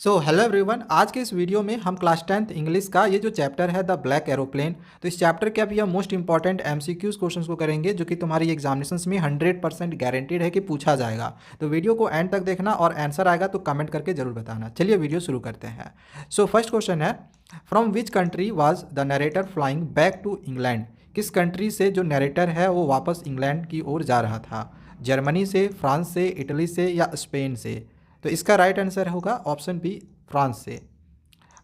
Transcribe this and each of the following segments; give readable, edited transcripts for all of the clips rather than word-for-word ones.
So hello everyone, आज के इस वीडियो में हम क्लास 10th इंग्लिश का ये जो चैप्टर है द ब्लैक एरोप्लेन, तो इस चैप्टर के अभी हम मोस्ट इंपॉर्टेंट एमसीक्यूज क्वेश्चंस को करेंगे जो कि तुम्हारी एग्जामिनेशंस में 100% गारंटीड है कि पूछा जाएगा। तो वीडियो को एंड तक देखना और आंसर आएगा तो कमेंट करके जरूर बताना। चलिए वीडियो शुरू करते हैं। सो फर्स्ट क्वेश्चन है, from which country was the narrator flying back to England? किस कंट्री से जो नरेटर है वो वापस इंग्लैंड की ओर जा रहा था? जर्मनी से, फ्रांस से, इटली से या स्पेन से? तो इसका राइट आंसर होगा ऑप्शन बी, फ्रांस से।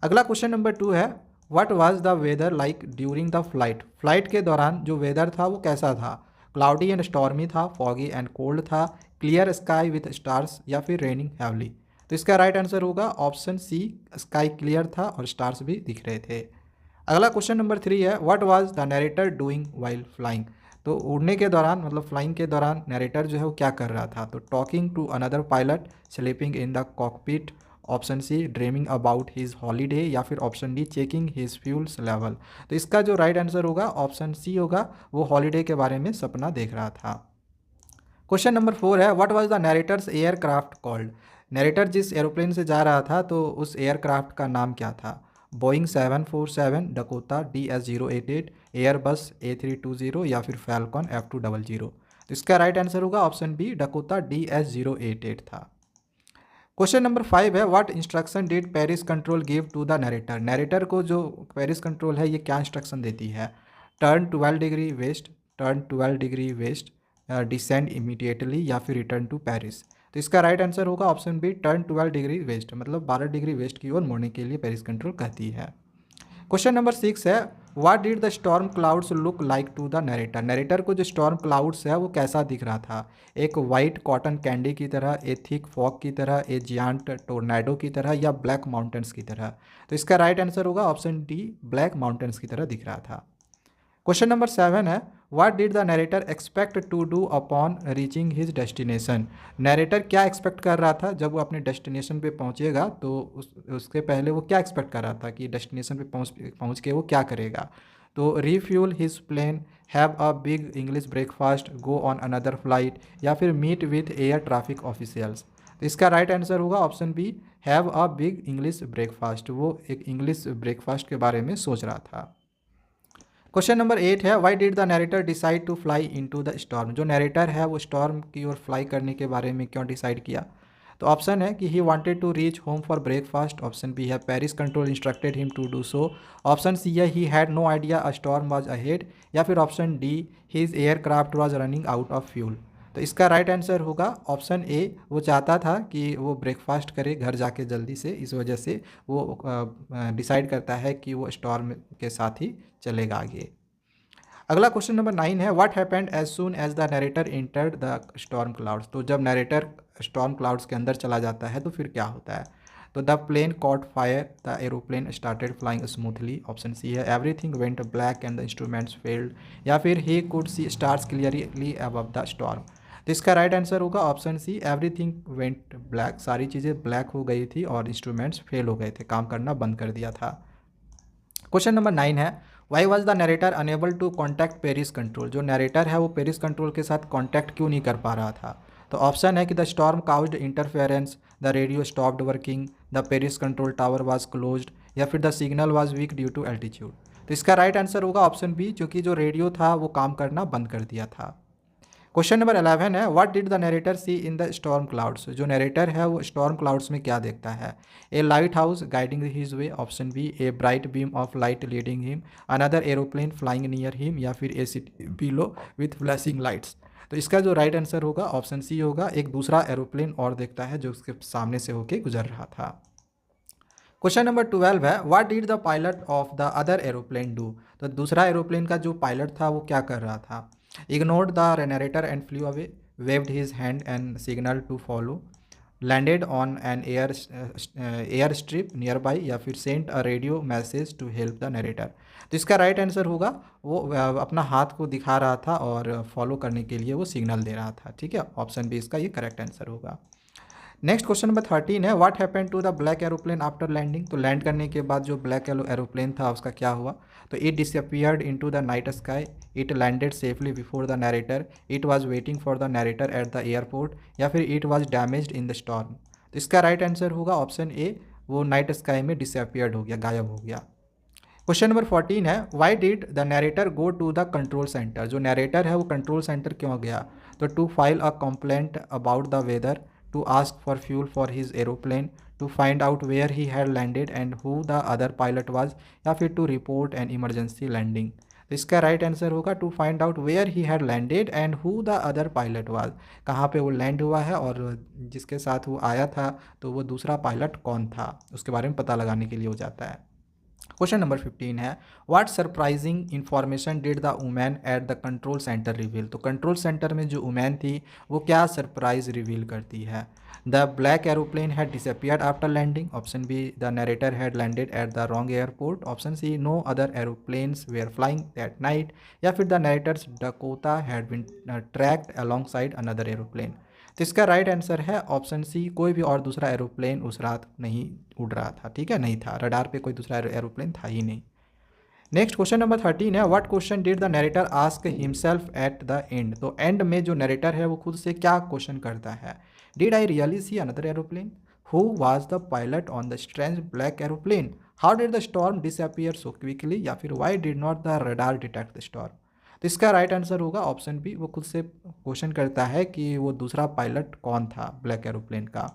अगला क्वेश्चन नंबर 2 है, what was the weather like during the flight? Flight के दौरान जो वेदर था वो कैसा था? क्लाउडी एंड स्टॉर्मी था, फॉगी एंड कोल्ड था, क्लियर स्काई विथ स्टार्स या फिर रेनिंग हैवली? तो इसका राइट आंसर होगा ऑप्शन सी, स्काई क्लियर था और स्टार्स भी दिख रहे थे। अगला क्वेश्चन नंबर 3 है, what was the narrator doing while flying? तो उड़ने के दौरान मतलब फ्लाइंग के दौरान नरेटर जो है वो क्या कर रहा था? तो talking to another pilot, sleeping in the cockpit, option C dreaming about his holiday या फिर option D checking his fuels level? तो इसका जो राइट आंसर होगा ऑप्शन सी होगा, वो हॉलीडे के बारे में सपना देख रहा था। क्वेश्चन नंबर 4 है, what was the narrator's aircraft called? Narrator जिस एरोप्लेन से जा रहा था तो उस एयरक्राफ्ट का नाम क्या था? Boeing 747, Dakota DS-088, Airbus A320 या फिर फैल्कॉन F200? तो इसका राइट आंसर होगा ऑप्शन बी, डकोटा DS-088 था। क्वेश्चन नंबर 5 है, what instruction did Paris control give to the narrator? Narrator को जो पेरिस कंट्रोल है ये क्या इंस्ट्रक्शन देती है? Turn 12 degree west, turn 12 degree west, descend immediately या फिर रिटर्न टू पेरिस? तो इसका राइट आंसर होगा option B, turn 12 degree west, मतलब 12 डिग्री वेस्ट की ओर मोड़ने के लिए पेरिस कंट्रोल कहती है। क्वेश्चन नंबर 6 है, what did the storm clouds look like to the narrator? Narrator को जो स्टॉर्म क्लाउड्स है वो कैसा दिख रहा था? एक वाइट कॉटन कैंडी की तरह, ए थिक फॉग की तरह, ए जियांट टोर्नेडो की तरह या ब्लैक माउंटेन्स की तरह? तो इसका राइट आंसर होगा ऑप्शन डी, ब्लैक माउंटेन्स की तरह दिख रहा था। क्वेश्चन नंबर 7 है, what did the narrator expect to do upon reaching his destination? Narrator क्या एक्सपेक्ट कर रहा था जब वो अपने डेस्टिनेशन पे पहुंचेगा? तो उसके पहले वो क्या एक्सपेक्ट कर रहा था कि डेस्टिनेशन पे पहुंच के वो क्या करेगा? तो refuel his plane, have a big English breakfast, go on another flight या फिर meet with air traffic officials? तो इसका राइट आंसर होगा option B, have a big English breakfast. वो एक इंग्लिश ब्रेकफास्ट के बारे में सोच रहा था। क्वेश्चन नंबर 8 है, why did the narrator decide to fly into the storm? जो नरेटर है वो स्टॉर्म की ओर फ्लाई करने के बारे में क्यों डिसाइड किया? तो ऑप्शन है कि he wanted to reach home for breakfast, option B है Paris control instructed him to do so, option C है he had no idea a storm was ahead या फिर option D his aircraft was running out of fuel? तो इसका right answer होगा option A, वो चाहता था कि वो ब्रेकफास्ट करे घर जाके जल्दी से, इस वजह से वो डिसाइड करता है कि वो स्टॉर्म के साथ ही चलेगा आगे। अगला क्वेश्चन नंबर 9 है, what happened as soon as the narrator entered the storm clouds? तो जब नरेटर स्टॉर्म क्लाउड्स के अंदर चला जाता है तो फिर क्या होता है? तो the plane caught fire, the aeroplane started flying smoothly, option C है everything went black and the instruments failed या फिर he could see stars clearly above the storm? तो इसका राइट आंसर होगा option C, everything went black, सारी चीज़ें black हो गई थी और इंस्ट्रूमेंट्स फेल हो गए थे, काम करना बंद कर दिया था। क्वेश्चन नंबर 9 है, why was the narrator unable to contact Paris control? जो नरेटर है वो पेरिस कंट्रोल के साथ कॉन्टैक्ट क्यों नहीं कर पा रहा था? तो ऑप्शन है कि the storm caused interference, the radio stopped working, the Paris control tower was closed या फिर the signal was weak due to altitude? तो इसका राइट आंसर होगा ऑप्शन बी, क्योंकि जो रेडियो था वो काम करना बंद कर दिया था। क्वेश्चन नंबर 11 है, what did the narrator see in the storm clouds? जो नरेटर है वो स्टॉर्म क्लाउड्स में क्या देखता है? A lighthouse guiding his way, option B a bright beam of light leading him, another aeroplane flying near him या फिर a city below with flashing lights? तो इसका जो राइट आंसर होगा ऑप्शन सी होगा, एक दूसरा एरोप्लेन और देखता है जो उसके सामने से होके गुजर रहा था। क्वेश्चन नंबर 12 है, what did the pilot of the other aeroplane do? तो दूसरा एरोप्लेन का जो पायलट था वो क्या कर रहा था? Ignored the narrator and flew away, waved his hand and signal to follow, landed on an airstrip nearby या फिर sent a radio message to help the narrator? तो इसका राइट आंसर होगा, वो अपना हाथ को दिखा रहा था और फॉलो करने के लिए वो सिग्नल दे रहा था। ठीक है, ऑप्शन बी इसका ये करेक्ट आंसर होगा। नेक्स्ट क्वेश्चन नंबर 13 है, what happened to the black aeroplane after landing? तो लैंड करने के बाद जो ब्लैक एरोप्लेन था उसका क्या हुआ? तो it disappeared into the night sky, it landed safely before the narrator, it was waiting for the narrator at the airport या फिर it was damaged in the storm? तो इसका राइट आंसर होगा ऑप्शन ए, वो night sky में disappeared हो गया, गायब हो गया। क्वेश्चन नंबर 14 है, why did the narrator go to the control centre. जो नरेटर है वो कंट्रोल सेंटर क्यों गया? तो to file a complaint about the weather, to ask for fuel for his aeroplane, to find out where he had landed and who the other pilot was, या फिर to report an emergency landing. तो इसका right answer होगा to find out where he had landed and who the other pilot was. कहाँ पे वो land हुआ है और जिसके साथ वो आया था तो वो दूसरा पायलट कौन था, उसके बारे में पता लगाने के लिए हो जाता है। क्वेश्चन नंबर 15 है, what surprising information did the women at the control centre reveal. तो कंट्रोल सेंटर में जो वुमेन थी वो क्या सरप्राइज रिवील करती है? The black aeroplane had disappeared after landing, option B the narrator had landed at the wrong airport, option C no other aeroplanes were flying that night, या फिर the narrator's Dakota had been tracked alongside another aeroplane. तो इसका right answer है option C, कोई भी और दूसरा aeroplane उस रात नहीं उड़ रहा था, ठीक है, नहीं था, रडार पे कोई दूसरा एरोप्लेन था ही नहीं। नेक्स्ट क्वेश्चन नंबर 13 है, what question did the narrator ask himself at the end. तो एंड में जो नरेटर है वो खुद से क्या क्वेश्चन करता है? Did I really see another aeroplane, who was the pilot on the strange black aeroplane, how did the storm disappear so quickly, या फिर why did not the radar detect the storm. तो इसका right answer होगा option B, वो खुद से question करता है कि वो दूसरा पायलट कौन था ब्लैक एरोप्लेन का।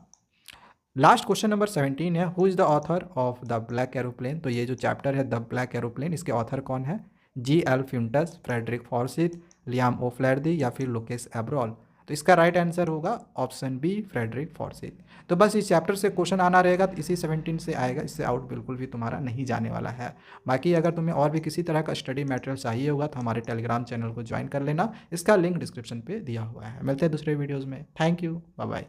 लास्ट क्वेश्चन नंबर 17 है, who is the author of the black aeroplane. तो ये जो चैप्टर है द ब्लैक एरोप्लेन, इसके ऑथर कौन है? G.L. फ्यूंटस, फ्रेडरिक फॉर्सिथ, लियाम ओफ्लैरदी, या फिर लुकेस एब्रॉल। तो इसका राइट आंसर होगा ऑप्शन बी, फ्रेडरिक फॉर्सिथ। तो बस इस चैप्टर से क्वेश्चन आना रहेगा तो इसी 17 से आएगा, इससे आउट बिल्कुल भी तुम्हारा नहीं जाने वाला है। बाकी अगर तुम्हें और भी किसी तरह का स्टडी मटेरियल चाहिए होगा तो हमारे टेलीग्राम चैनल को ज्वाइन कर लेना, इसका लिंक डिस्क्रिप्शन पे दिया हुआ है। मिलते हैं दूसरे वीडियोज़ में। Thank you, bye bye.